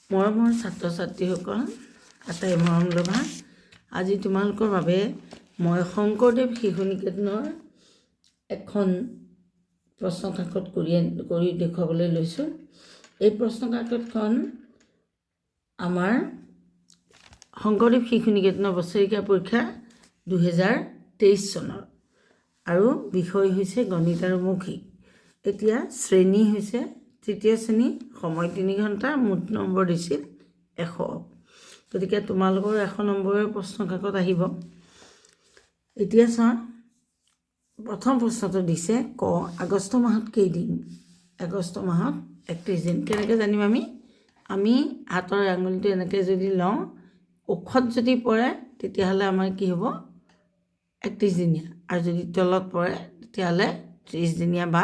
মৰমৰ ছাত্ৰ ছাত্ৰীসকল, আটাই মৰম লভা, আজি তোমালোকৰ বাবে মই শংকৰদেৱ শিশু নিকেতনৰ এখন প্ৰশ্ন কাকত কৰি দেখুৱাবলৈ লৈছোঁ। এই প্ৰশ্ন কাকতখন আমাৰ শংকৰদেৱ শিশু নিকেতনৰ বছৰেকীয়া পৰীক্ষা 2023 চনৰ আৰু বিষয় হৈছে গণিত আৰু মৌখিক। এতিয়া শ্ৰেণী হৈছে তৃতীয় শ্ৰেণী, সময় 3 ঘণ্টা, মুঠ নম্বৰ দিছিল 100। গতিকে তোমালোকৰ 100 নম্বৰৰ প্ৰশ্ন কাকত আহিব। এতিয়া চোৱা, প্ৰথম প্ৰশ্নটো দিছে ক আগষ্ট মাহত কেইদিন? আগষ্ট মাহত 31 দিন। কেনেকৈ জানিম আমি হাতৰ আঙুলিটো এনেকৈ যদি লওঁ, ওখত যদি পৰে তেতিয়াহ'লে আমাৰ কি হ'ব? 31 দিনীয়া, আৰু যদি তলত পৰে তেতিয়াহ'লে 30 দিনীয়া বা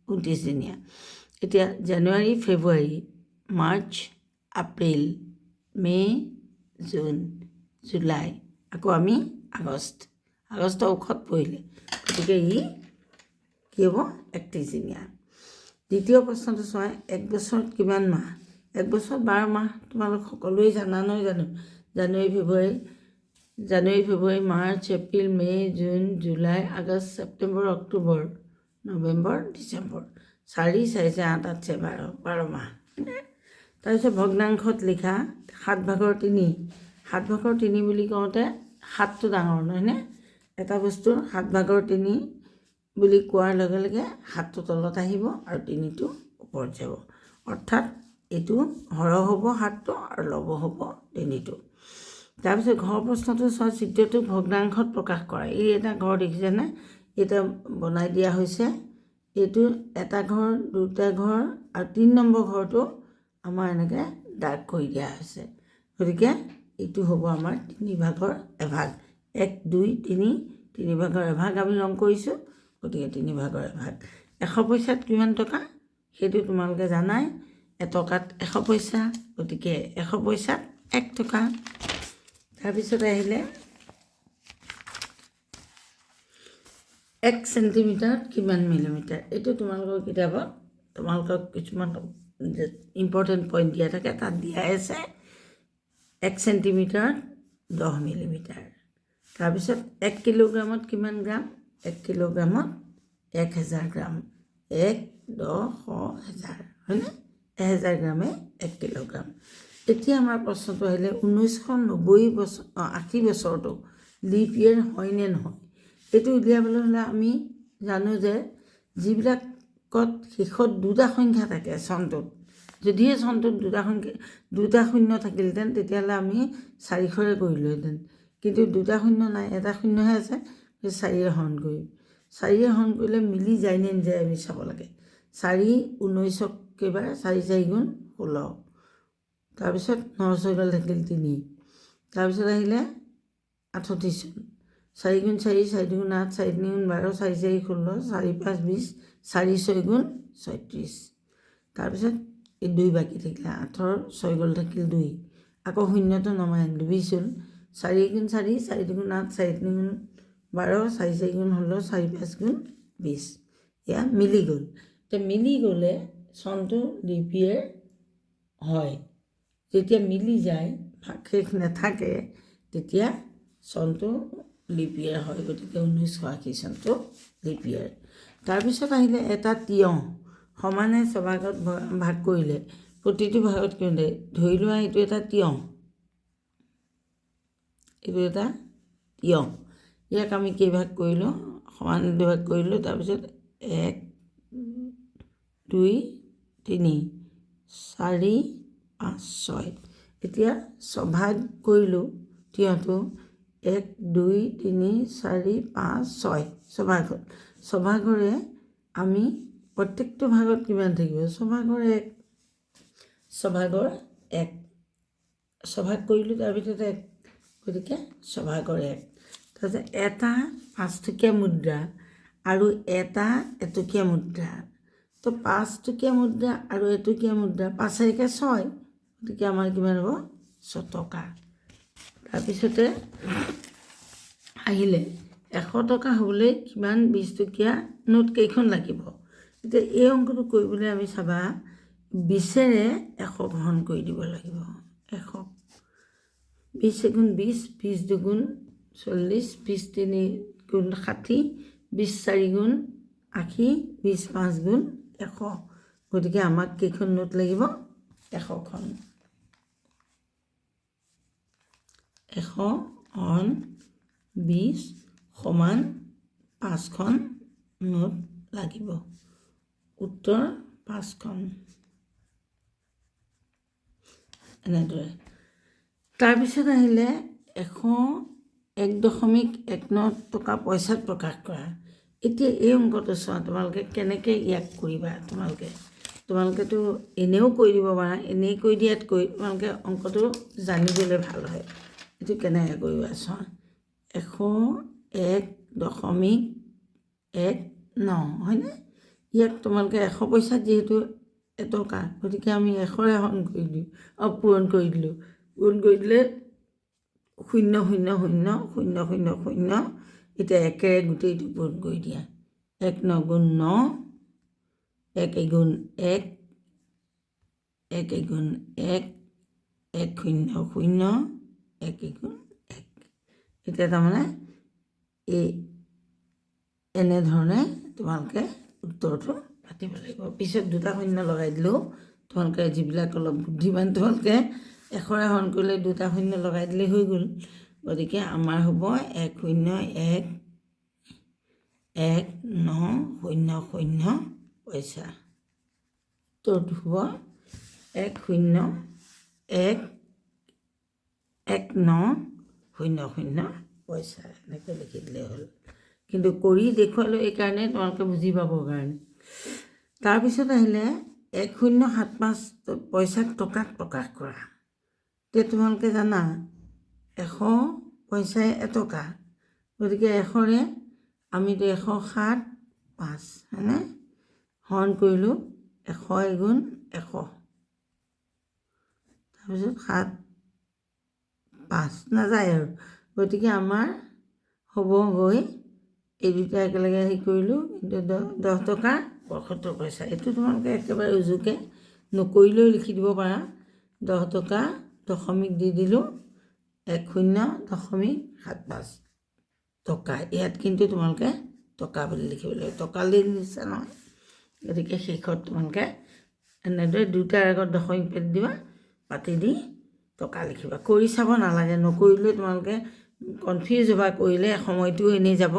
29 দিনীয়া। এতিয়া জানুৱাৰী, ফেব্ৰুৱাৰী, মাৰ্চ, এপ্ৰিল, মে', জুন, জুলাই, আকৌ আমি আগষ্ট ওখত পৰিলে, গতিকে ই কি হ'ব? 31 দিনীয়া। দ্বিতীয় প্ৰশ্নটো চোৱা, এক বছৰত কিমান মাহ? এক বছৰত 12 মাহ। তোমালোক সকলোৱে জানা নহয় জানো? জানুৱাৰী, ফেব্ৰুৱাৰী, মাৰ্চ, এপ্ৰিল, মে', জুন, জুলাই, আগষ্ট, ছেপ্টেম্বৰ, অক্টোবৰ, নৱেম্বৰ, ডিচেম্বৰ। 4, 4, 8, 8, 12 মাহ। তাৰপিছত ভগ্নাংশত লিখা 7/3। 7/3 বুলি কওঁতে 7টো ডাঙৰ নহয়নে? এটা বস্তুৰ 7/3 বুলি কোৱাৰ লগে লগে 7টো তলত আহিব আৰু 3টো ওপৰত যাব। অৰ্থাৎ এইটো হৰহ হ'ব 7টো আৰু লব হ'ব 3টো। তাৰপিছত ঘৰ প্ৰশ্নটো চোৱা, চিত্ৰটো ভগ্নাংশত প্ৰকাশ কৰা। এই এটা ঘৰ দেখিছেনে? এটা বনাই দিয়া হৈছে। এইটো এটা ঘৰ, দুটা ঘৰ, আৰু 3 নম্বৰ ঘৰটো আমাৰ এনেকৈ ডাৰ্ক কৰি দিয়া হৈছে। গতিকে এইটো হ'ব আমাৰ 3/1। 1, 2, 3, 3/1 আমি ৰং কৰিছোঁ, গতিকে 3/1। 100 পইচাত কিমান টকা সেইটো তোমালোকে জানাই। এটকাত 100 পইচা, গতিকে 100 পইচাত 1 টকা। তাৰপিছত আহিলে 1 চেণ্টিমিটাৰত কিমান মিলিমিটাৰ? এইটো তোমালোকৰ কিতাপত তোমালোকক কিছুমান ইম্পৰ্টেণ্ট পইণ্ট দিয়া থাকে, তাত দিয়াই আছে 1 চেণ্টিমিটাৰত 10 মিলিমিটাৰ। তাৰপিছত 1 কিলোগ্ৰামত কিমান গ্ৰাম? 1 কিলোগ্ৰামত 1000 গ্ৰাম। 1, 10, 100, 1000, হয়নে? 1000 গ্ৰামে 1 কিলোগ্ৰাম। এতিয়া আমাৰ প্ৰশ্নটো আহিলে 1980 বছৰটো লিপ ইয়েৰ হয়নে নহয়? এইটো উলিয়াবলৈ হ'লে আমি জানো যে যিবিলাকত শেষত 2টা সংখ্যা থাকে চনটোত, যদিহে চনটোত 2টা শূন্য থাকিলহেঁতেন তেতিয়াহ'লে আমি 400ৰে কৰিলোহেঁতেন। কিন্তু 2টা শূন্য নাই, এটা শূন্যহে আছে, 4ৰে হৰণ কৰিম। 4ৰে হৰণ কৰিলে মিলি যায় নে নিযায় আমি চাব লাগে। 4, 19ক কেইবাৰ? 4, 4 গুণ 16। তাৰপিছত 9 6 থাকিল 3। তাৰপিছত আহিলে 38 চন। 4 গুণ 4, 4 গুণ 8, 4 গুণ 12, 4 4 16, 4 5 20, 4 6 গুণ 36। তাৰপিছত এই 2 বাকী থাকিলে, 8ৰ 6 থাকিল 2। আকৌ শূন্যটো নমাই আনিলোঁ, 20 হ'ল। 4 গুণ 4, 4 গুণ 8, 4 গুণ 12, 4 4 গুণ 16, 4 5 গুণ 20। এয়া মিলি গ'ল। এতিয়া মিলি গ'লে চনটো লিপ ইয়েৰ হয়। যেতিয়া মিলি যায়, ভাগ শেষ নাথাকে, তেতিয়া চনটো লিপ ইয়েৰ হয়। গতিকে 1980 চনটো লিপ ইয়েৰ। তাৰপিছত আহিলে এটা তিয়ঁহ সমানে ছভাগত ভাগ কৰিলে, প্ৰতিটো ভাগত কিমান? ধৰি লোৱা এইটো এটা তিয়ঁহ, এইটো এটা তিয়ঁহ। ইয়াক আমি কেইভাগ কৰিলোঁ? সমানে 2 ভাগ কৰিলোঁ। তাৰপিছত 1, 2, 3, 4, 5, 6। এতিয়া ছভাগ কৰিলোঁ তিয়ঁহটো। 1, 2, 3, 4, 5, 6 ছভাগ হ'ল। ছভাগৰে আমি প্ৰত্যেকটো ভাগত কিমান থাকিব? ছভাগৰ 1। ছভাগৰ 1 ছভাগ কৰিলোঁ, তাৰ ভিতৰত 1, গতিকে ছভাগৰ 1। তাৰপিছত এটা 5টকীয়া মুদ্ৰা আৰু এটা এটকীয়া মুদ্ৰা। তো 5টকীয়া মুদ্ৰা আৰু এটকীয়া মুদ্ৰা 5 × 6, গতিকে আমাৰ কিমান হ'ব? 6 টকা। তাৰপিছতে আহিলে 100 টকা হ'বলৈ কিমান 20টকীয়া নোট কেইখন লাগিব? এতিয়া এই অংকটো কৰিবলৈ আমি চাবা 20ৰে 100 গ্ৰহণ কৰি দিব লাগিব 100 20 এগুণ 20 20 দুগুণ 40 20 তিনি গুণ 60 20 4 গুণ 80 20 5 গুণ 100 গতিকে আমাক কেইখন নোট লাগিব 100খন 100 অন 20 সমান 5খন নোট লাগিব উত্তৰ 5খন এনেদৰে তাৰপিছত আহিলে 101.19 টকা পইচাত প্ৰকাশ কৰা এতিয়া এই অংকটো চোৱা তোমালোকে কেনেকৈ ইয়াক কৰিবা তোমালোকেতো এনেও কৰি দিব পাৰা এনেই কৰি দিয়াতকৈ তোমালোকে অংকটো জানিবলৈ ভাল হয় এইটো কেনেকৈ কৰিবা চোৱা 101.19 হয়নে ইয়াক তোমালোকে 100 পইচাত যিহেতু এটকা গতিকে আমি 100ৰে হৰণ কৰি দিওঁ পূৰণ কৰি দিলোঁ পূৰণ কৰি দিলে 0 0 0 0 0 0 এতিয়া একেৰে গোটেইটো পূৰণ কৰি দিয়া 1 9 গুণ 9 1 এগুণ 1 1 এগুণ 1 1 0 0 1 এগুণ 1 এতিয়া তাৰমানে এই এনেধৰণে তোমালোকে উত্তৰটো পাতিব লাগিব পিছত দুটা শূন্য লগাই দিলেও তোমালোকে যিবিলাক অলপ বুদ্ধিমান তোমালোকে 100ৰে হৰণ কৰিলে দুটা শূন্য লগাই দিলে হৈ গ'ল গতিকে আমাৰ হ'ব 1 0 1 1 9 0 0 পইচা উত্তৰটো হ'ব 1 0 1 1 9 0 0 পইচা এনেকৈ লিখি দিলে হ'ল কিন্তু কৰি দেখুৱালোঁ এইকাৰণে তোমালোকে বুজি পাবৰ কাৰণে তাৰপিছত আহিলে 1075 পইচাক টকাত প্ৰকাশ কৰা এতিয়া তোমালোকে জানা 100 পইচাই এটকা গতিকে 100ৰে আমিতো 107 5 হয়নে হৰণ কৰিলোঁ 100 এগুণ 100 তাৰপিছত 7 5 নাযায় আৰু গতিকে আমাৰ হ'ব গৈ এই দুটা একেলগে হেৰি কৰিলোঁ কিন্তু 10 টকা 75 পইচা এইটো তোমালোকে একেবাৰে উজুকে নকৰিলেও লিখি দিব পাৰা 10 টকা দশমিক দি দিলোঁ 10.75 টকা ইয়াত কিন্তু তোমালোকে টকা বুলি লিখিব লাগিব টকা দি দিছে নহয় গতিকে শেষত তোমালোকে এনেদৰে দুটাৰ আগত দশমিক পাতি দিবা পাতি দি টকা লিখিবা কৰি চাব নালাগে নকৰিলেও তোমালোকে কনফিউজ হ'বা কৰিলে সময়টো এনেই যাব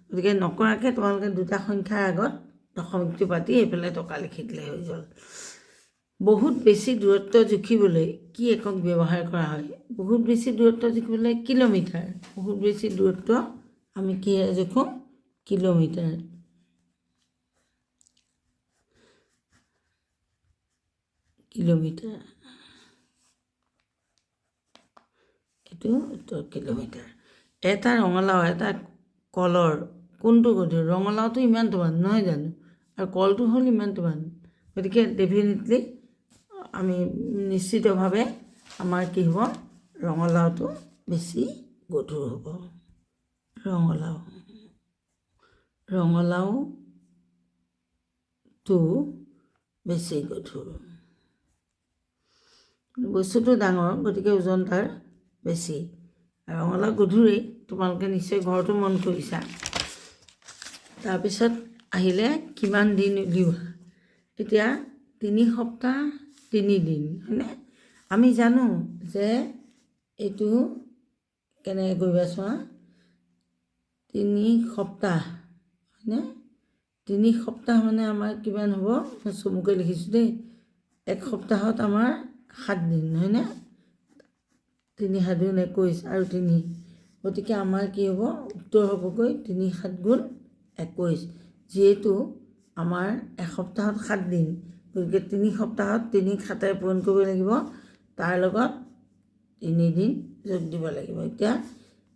গতিকে নকৰাকৈ তোমালোকে দুটা সংখ্যাৰ আগত দশমিকটো পাতি এইফালে টকা লিখি দিলে হৈ গ'ল বহুত বেছি দূৰত্ব জুখিবলৈ কি একক ব্যৱহাৰ কৰা হয় বহুত বেছি দূৰত্ব জুখিবলৈ কিলোমিটাৰ বহুত বেছি দূৰত্ব আমি কি জোখোঁ কিলোমিটাৰ এইটো উত্তৰ কিলোমিটাৰ এটা ৰঙালাও এটা কলৰ কোনটো গধুৰ ৰঙালাওটো ইমানটো মান নহয় জানো আৰু কলটো হ'ল ইমানটো মান গতিকে ডেফিনেটলি আমি নিশ্চিতভাৱে আমাৰ কি হ'ব ৰঙালাওটো বেছি গধুৰ হ'ব ৰঙালাওটো বেছি গধুৰ বস্তুটো ডাঙৰ গতিকে ওজন তাৰ বেছি ৰঙালাও গধুৰেই তোমালোকে নিশ্চয় ঘৰতো মন কৰিছা তাৰপিছত আহিলে কিমান দিন উলিওৱা এতিয়া 3 সপ্তাহ 3 দিন হয়নে আমি জানো যে এইটো কেনেকৈ কৰিবা চোৱা 3 সপ্তাহ হয়নে 3 সপ্তাহ মানে আমাৰ কিমান হ'ব মই চমুকৈ লিখিছোঁ দেই 1 সপ্তাহত আমাৰ 7 দিন হয়নে 3 7 গুণ 21 আৰু 3 গতিকে আমাৰ কি হ'ব উত্তৰ হ'বগৈ 3 7 গুণ 21 যিহেতু আমাৰ 1 সপ্তাহত 7 দিন গতিকে 3 সপ্তাহত 3 7 পূৰণ কৰিব লাগিব তাৰ লগত 3 দিন যোগ দিব লাগিব এতিয়া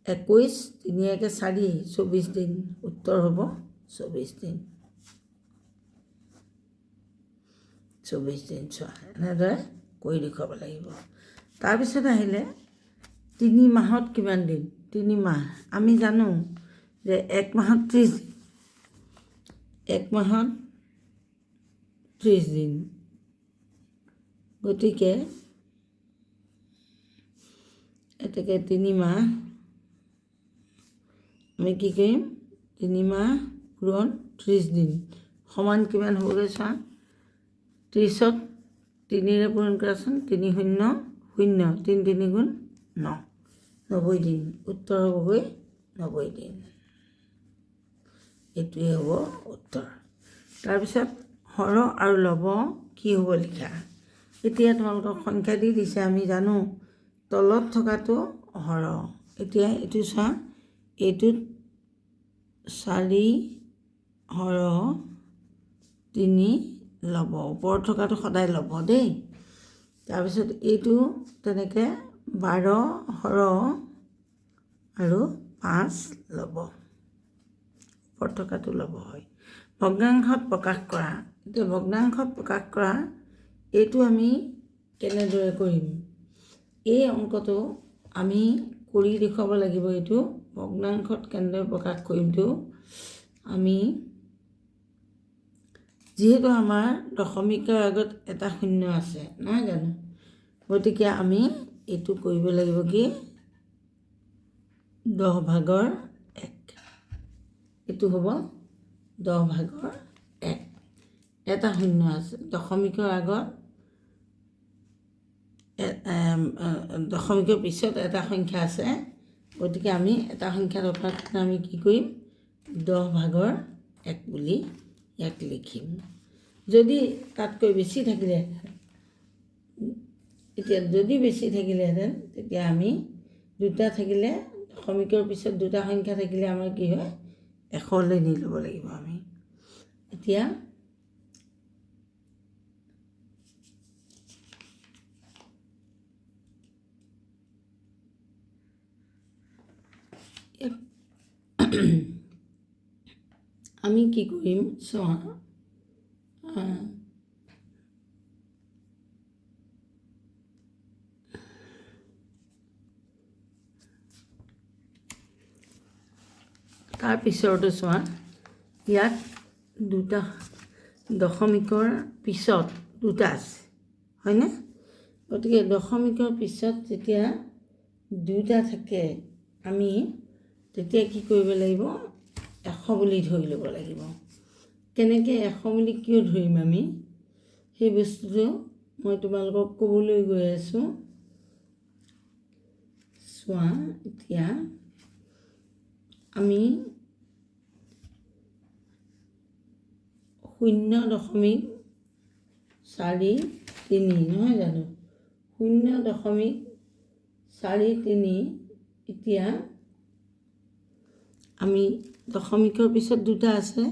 21 3 1 4 24 দিন উত্তৰ হ'ব 24 দিন 24 দিন চোৱা এনেদৰে কৰি দেখুৱাব লাগিব তাৰপিছত আহিলে 3 মাহত কিমান দিন 3 মাহ আমি জানো যে 1 মাহত 30 দিন 1 মাহত 30 দিন গতিকে এতেকে 3 মাহ আমি কি কৰিম 3 মাহ পূৰণ 30 দিন সমান কিমান হ'বগৈ চোৱা 30ত 3ৰে পূৰণ কৰাচোন 3 শূন্য 0 3 3 গুণ 9 90 দিন উত্তৰ হ'বগৈ 90 দিন এইটোৱে হ'ব উত্তৰ তাৰপিছত হৰ আৰু লব কি হ'ব লিখা এতিয়া তোমালোকক সংখ্যা দি দিছে আমি জানো তলত থকাটো হৰ এতিয়া এইটো চোৱা এইটোত 4 হৰ 3 লব ওপৰত থকাটো সদায় লব দেই তাৰপিছত এইটো তেনেকৈ 12 হৰ আৰু 5 লব ওপৰত থকাটো লব হয় ভগ্নাংশত প্ৰকাশ কৰা এতিয়া ভগ্নাংশত প্ৰকাশ কৰা এইটো আমি কেনেদৰে কৰিম এই অংকটো আমি কৰি দেখুৱাব লাগিব এইটো ভগ্নাংশত কেনেদৰে প্ৰকাশ কৰিমটো আমি যিহেতু আমাৰ দশমিকৰ আগত এটা শূন্য আছে নহয় জানো গতিকে আমি এইটো কৰিব লাগিব কি 10/1 এইটো হ'ব 10/1 এটা শূন্য আছে দশমিকৰ আগত দশমিকৰ পিছত এটা সংখ্যা আছে গতিকে আমি এটা সংখ্যা ৰখাৰ কাৰণে আমি কি কৰিম 10/1 বুলি ইয়াক লিখিম যদি তাতকৈ বেছি থাকিলেহেঁতেন এতিয়া যদি বেছি থাকিলেহেঁতেন তেতিয়া আমি দুটা থাকিলে দশমিকৰ পিছত দুটা সংখ্যা থাকিলে আমাৰ কি হয় 100লৈ নি ল'ব লাগিব আমি এতিয়া আমি কি কৰিম চোৱা তাৰ পিছৰটো চোৱা ইয়াত দুটা দশমিকৰ পিছত দুটা আছে হয়নে গতিকে দশমিকৰ পিছত যেতিয়া দুটা থাকে আমি তেতিয়া কি কৰিব লাগিব 100 বুলি ধৰি ল'ব লাগিব কেনেকৈ 100 বুলি কিয় ধৰিম আমি সেই বস্তুটো মই তোমালোকক ক'বলৈ গৈ আছোঁ চোৱা এতিয়া আমি 0.43 নহয় জানো 0.43 এতিয়া আমি দশমিকৰ পিছত দুটা আছে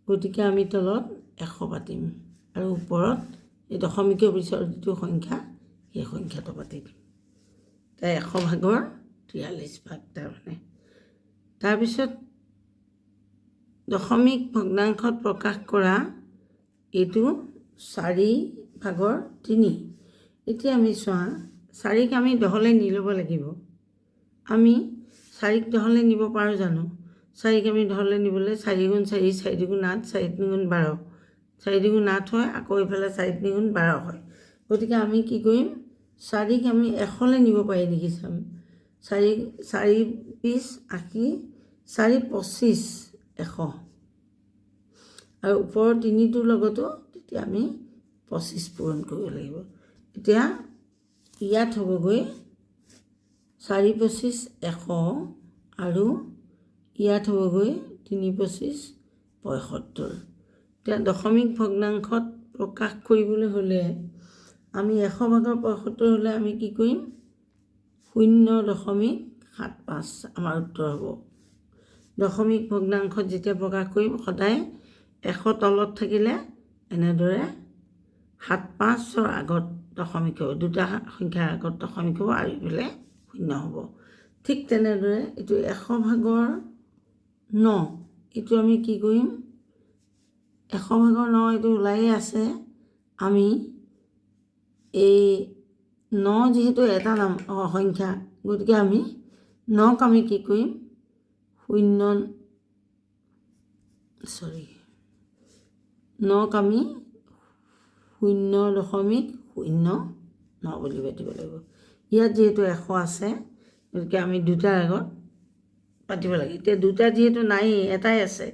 গতিকে আমি তলত 100 পাতিম আৰু ওপৰত এই দশমিকৰ পিছৰ যিটো সংখ্যা সেই সংখ্যাটো পাতি দিম তাই 100/43 তাৰমানে তাৰপিছত দশমিক ভগ্নাংশত প্ৰকাশ কৰা এইটো 4/3 এতিয়া আমি চোৱা 4ক আমি 10লৈ নি ল'ব লাগিব আমি 4ক 10লৈ নিব পাৰোঁ জানো 4ক আমি 10লৈ নিবলৈ 4 গুণ 4 4 দুগুণ 8 4 তিনি গুণ 12 4 দুগুণ 8 হয় আকৌ এইফালে 4 তিনি গুণ 12 হয় গতিকে আমি কি কৰিম 4ক আমি 100লৈ নিব পাৰি নেকি চাম 4 20 80 4 25 100 আৰু ওপৰৰ তিনিটোৰ লগতো তেতিয়া আমি 25 পূৰণ কৰিব লাগিব এতিয়া ইয়াত হ'বগৈ 4 25 100 আৰু ইয়াত হ'বগৈ 3 25 75 এতিয়া দশমিক ভগ্নাংশত প্ৰকাশ কৰিবলৈ হ'লে আমি 100/75 হ'লে আমি কি কৰিম 0.75 আমাৰ উত্তৰ হ'ব দশমিক ভগ্নাংশত যেতিয়া প্ৰকাশ কৰিম সদায় 100 তলত থাকিলে এনেদৰে 75ৰ আগত দশমিক হ'ব দুটা সংখ্যাৰ আগত দশমিক হ'ব আৰু ইফালে 0 হ'ব ঠিক তেনেদৰে এইটো 100/9 এইটো আমি কি কৰিম 100/9 এইটো ওলায়ে আছে আমি এই 9 যিহেতু এটা সংখ্যা গতিকে আমি 9ক আমি কি কৰিম 9ক আমি 0.0 শূন্য ন বুলি পাতিব লাগিব। ইয়াত যিহেতু 100 আছে গতিকে আমি দুটাৰ আগত পাতিব লাগে। এতিয়া দুটা যিহেতু নাই, এটাই আছে,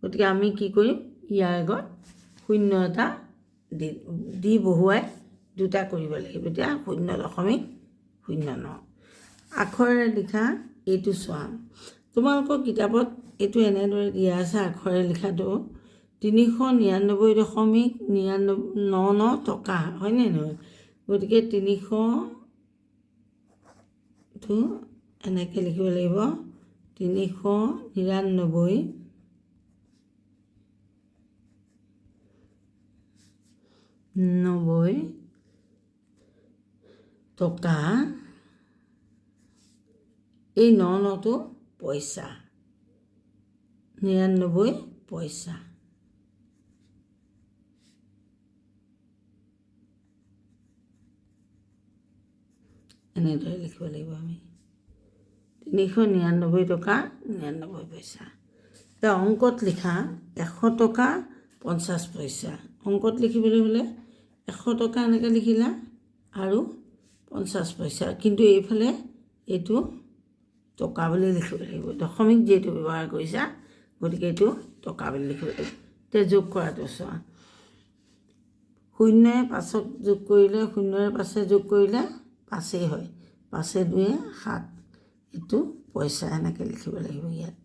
গতিকে আমি কি কৰিম, ইয়াৰ আগত শূন্য এটা দি বহুৱাই দুটা কৰিব লাগিব। এতিয়া 0.09 আখৰেৰে লিখা এইটো চোৱা। তোমালোকৰ কিতাপত এইটো এনেদৰে দিয়া আছে আখৰেৰে লিখাটো 399.99 টকা, হয়নে নহয়? গতিকে 300টো এনেকৈ লিখিব লাগিব 399 টকা। এই 99টো পইচা, 99 পইচা। এনেদৰে লিখিব লাগিব আমি 399 টকা 99 পইচা। এতিয়া অংকত লিখা 100 টকা 50 পইচা। অংকত লিখিবলৈ হ'লে 100 টকা এনেকৈ লিখিলা আৰু 50 পইচা, কিন্তু এইফালে এইটো টকা বুলি লিখিব লাগিব। দশমিক যিহেতু ব্যৱহাৰ কৰিছা গতিকে এইটো টকা বুলি লিখিব লাগিব। এতিয়া যোগ কৰাটো চোৱা, 0য়ে 5ক যোগ কৰিলে, 0ৰে 5 যোগ কৰিলে 5 হয়, 5 2 7, এইটো পইচা এনেকৈ লিখিব লাগিব ইয়াত,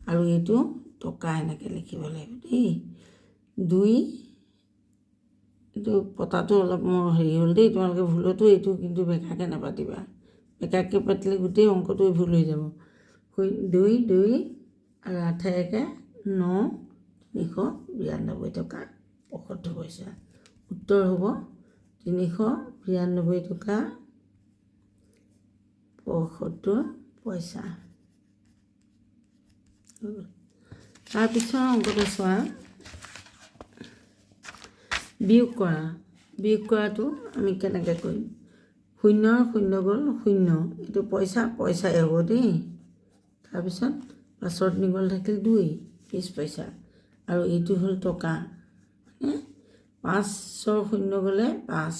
আৰু এইটো টকা এনেকৈ লিখিব লাগিব দেই। 2 এইটো পতাটো অলপ মোৰ হেৰি হ'ল দেই, তোমালোকে ভুলতো এইটো কিন্তু বেকাকৈ নাপাতিবা, বেকাকৈ পাতিলে গোটেই অংকটোৱে ভুল হৈ যাব। 2 2 আৰু 8 1 9 392 টকা 75 পইচা। উত্তৰ হ'ব 392 টকা 75 পইচা। তাৰপিছৰ অংকটো চোৱা, বিয়োগ কৰা। বিয়োগ কৰাটো আমি কেনেকৈ কৰিম, 0ৰ 0 গ'ল 0, এইটো পইচা পইচাই হ'ব দেই। তাৰপিছত 5ৰ 3 গ'ল থাকিল 2, 20 পইচা, আৰু এইটো হ'ল টকা, মানে 5ৰ 0 গ'লে 5,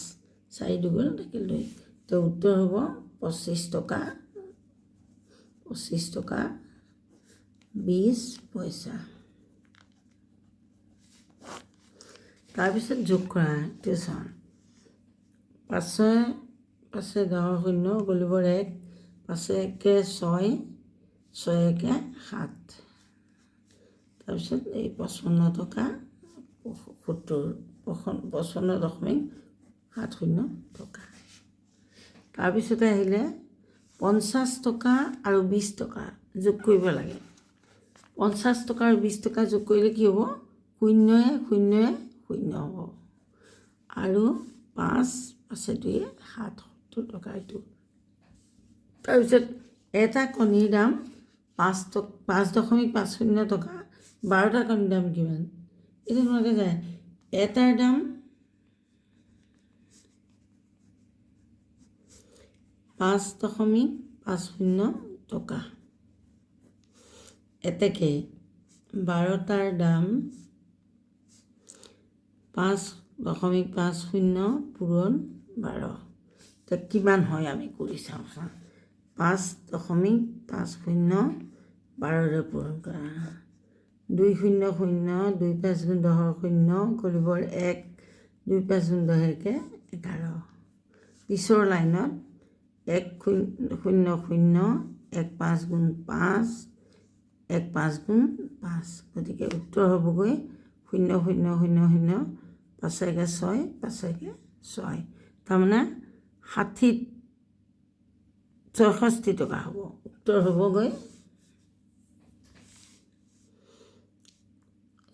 4 2 গ'ল থাকিল 2, তো উত্তৰ হ'ব 25 টকা 20 পইচা। তাৰপিছত যোগ কৰা, এইটো চাওঁ, 5 5 10 0 গলিবৰ 1, 5 1 6, 6 1 7, তাৰপিছত এই 55 টকা 55.70 টকা। তাৰপিছতে আহিলে 50 টকা আৰু 20 টকা যোগ কৰিব লাগে। 50 টকা আৰু 20 টকা যোগ কৰিলে কি হ'ব, 0 0 0 হ'ব, আৰু 5 5 2 70 টকা এইটো। তাৰপিছত এটা কণীৰ দাম 5.50 টকা, 12টা কণীৰ দাম কিমান, এইটো তোমালোকে যায়, এটাৰ দাম 5.50 টকা, এতেকে 12টাৰ দাম 5.50 পূৰণ 12, এতিয়া কিমান হয় আমি কৰি চাওঁ। 5.50 12ৰে পূৰণ কৰা, 2 0 0 2 5 গুণ 10 0 গলিবৰ 1, 2 5 গুণ 10 11। পিছৰ লাইনত 1 0 0 1 5 গুণ 5 1 5 গুণ 5, গতিকে উত্তৰ হ'বগৈ 0 0 0 0 5 1 6 5 1 6, তাৰমানে 66 টকা হ'ব। উত্তৰ হ'বগৈ,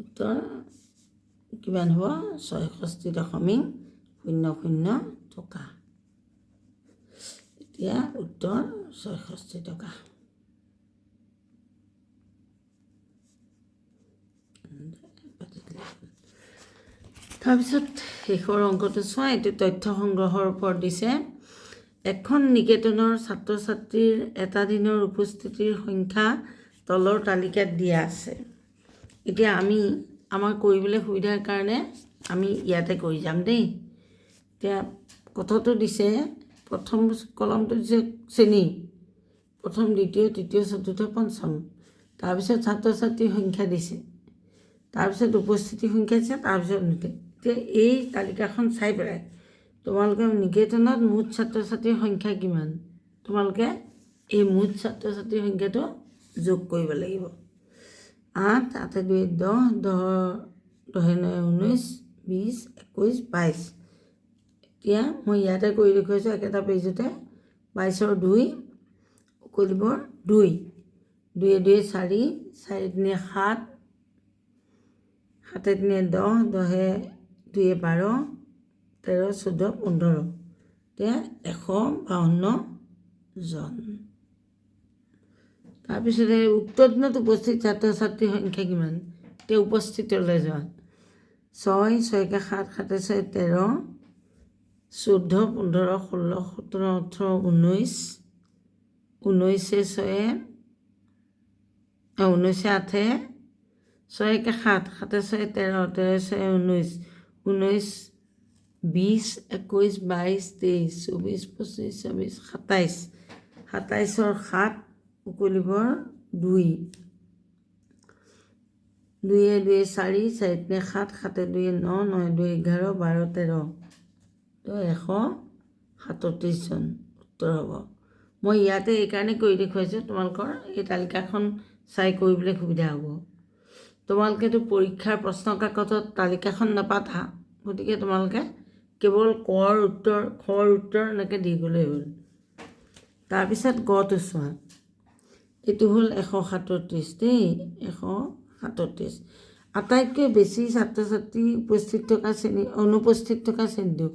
উত্তৰ কিমান হ'ব, 66.00 টকা। এতিয়া উত্তৰ 66 টকা। তাৰপিছত শেষৰ অংকটো চোৱা, এইটো তথ্য সংগ্ৰহৰ ওপৰত দিছে। এখন নিকেতনৰ ছাত্ৰ ছাত্ৰীৰ এটা দিনৰ উপস্থিতিৰ সংখ্যা তলৰ তালিকাত দিয়া আছে। এতিয়া আমি আমাৰ কৰিবলৈ সুবিধাৰ কাৰণে আমি ইয়াতে কৰি যাম দেই। এতিয়া কথটো দিছে প্ৰথম কলমটো দিছে শ্ৰেণী, প্ৰথম দ্বিতীয় তৃতীয় চতুৰ্থ পঞ্চম, তাৰপিছত ছাত্ৰ ছাত্ৰীৰ সংখ্যা দিছে, তাৰপিছত উপস্থিতি সংখ্যা দিছে, তাৰপিছত অনুতে। এতিয়া এই তালিকাখন চাই পেলাই তোমালোকে নিকেতনত মুঠ ছাত্ৰ ছাত্ৰীৰ সংখ্যা কিমান, তোমালোকে এই মুঠ ছাত্ৰ ছাত্ৰীৰ সংখ্যাটো যোগ কৰিব লাগিব। 8, 8 × 2 = 10, 10 × 9 = 19, 20, 21, 22। এতিয়া মই ইয়াতে কৰি দেখুৱাইছোঁ একেটা পেজতে। 22ৰ 2 উকলিবৰ 2, 2 × 2 = 4, 4 × 3 = 7, 7 × 3 = 10, 10 × 2 = 12, 13, 14, 15। এতিয়া 152 জন। তাৰপিছতে উক্ত দিনত উপস্থিত ছাত্ৰ ছাত্ৰীৰ সংখ্যা কিমান, এতিয়া উপস্থিতলৈ যোৱা। 6, 6 × 7, 7 × 6 = 13, 14, 15, 16, 17, 18, 19, 19 × 6 = 19, 8, 6 × 7, 7 × 6 = 13, 13 × 6 = 19, 19, 20, 21, 22, 23, 24, 25, 26, 27, 27ৰ 7 উকলিবৰ 2, 2 × 2 = 4, 4 × 3 = 7, 7 × 2 = 9, 9 × 2 = 11, 12, 13। তো 137 জন উত্তৰ হ'ব। মই ইয়াতে এইকাৰণে কৰি দেখুৱাইছোঁ তোমালোকৰ এই তালিকাখন চাই কৰিবলৈ সুবিধা হ'ব। তোমালোকেতো পৰীক্ষাৰ প্ৰশ্ন কাকতত তালিকাখন নাপাতা, গতিকে তোমালোকে কেৱল কৰ উত্তৰ খৰ উত্তৰ এনেকৈ দি গ'লেই হ'ল। তাৰপিছত গটো চোৱা, এইটো হ'ল 137 দেই, 137। আটাইতকৈ বেছি ছাত্ৰ ছাত্ৰী উপস্থিত থকা শ্ৰেণী, অনুপস্থিত থকা শ্ৰেণীটো,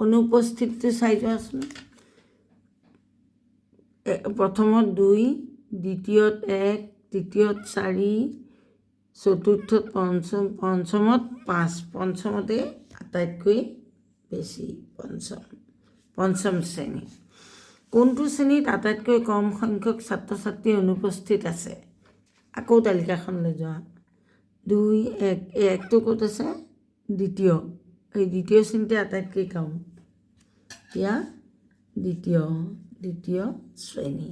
অনুপস্থিতটো চাই যোৱাচোন। প্ৰথমত 2, দ্বিতীয়ত 1, তৃতীয়ত 4, চতুৰ্থত 5, পঞ্চমত 5, পঞ্চমতে আটাইতকৈ বেছি পঞ্চম শ্ৰেণী। কোনটো শ্ৰেণীত আটাইতকৈ কম সংখ্যক ছাত্ৰ ছাত্ৰী অনুপস্থিত আছে, আকৌ তালিকাখনলৈ যোৱা। 2, 1, এই 1টো ক'ত আছে, দ্বিতীয়, এই দ্বিতীয় শ্ৰেণীতে আটাইতকৈ কম, এতিয়া দ্বিতীয় শ্ৰেণী।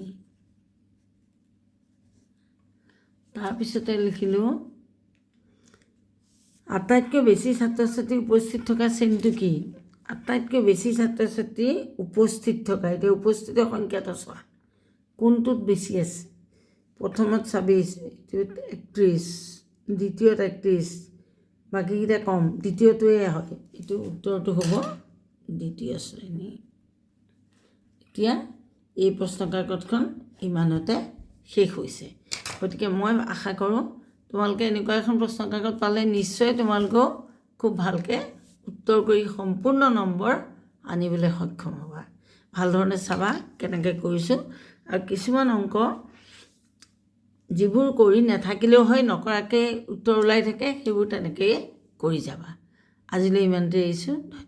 তাৰপিছতে লিখিলোঁ আটাইতকৈ বেছি ছাত্ৰ ছাত্ৰী উপস্থিত থকা শ্ৰেণীটো কি, আটাইতকৈ বেছি ছাত্ৰ ছাত্ৰী উপস্থিত থকা, এতিয়া উপস্থিতৰ সংখ্যাটো চোৱা কোনটোত বেছি আছে। প্ৰথমত 26, এইটোত 31, দ্বিতীয়ত 31, বাকীকেইটা কম, দ্বিতীয়টোৱে হয়, এইটো উত্তৰটো হ'ব দ্বিতীয় শ্ৰেণী। এতিয়া এই প্ৰশ্ন কাকতখন ইমানতে শেষ হৈছে। গতিকে মই আশা কৰোঁ তোমালোকে এনেকুৱা এখন প্ৰশ্ন কাকত পালে নিশ্চয় তোমালোকেও খুব ভালকৈ উত্তৰ কৰি সম্পূৰ্ণ নম্বৰ আনিবলৈ সক্ষম হ'বা। ভাল ধৰণে চাবা কেনেকৈ কৰিছোঁ, আৰু কিছুমান অংক যিবোৰ কৰি নাথাকিলেও হয়, নকৰাকৈ উত্তৰ ওলাই থাকে, সেইবোৰ তেনেকৈয়ে কৰি যাবা। আজিলৈ ইমানতে এৰিছোঁ। ধন্যবাদ।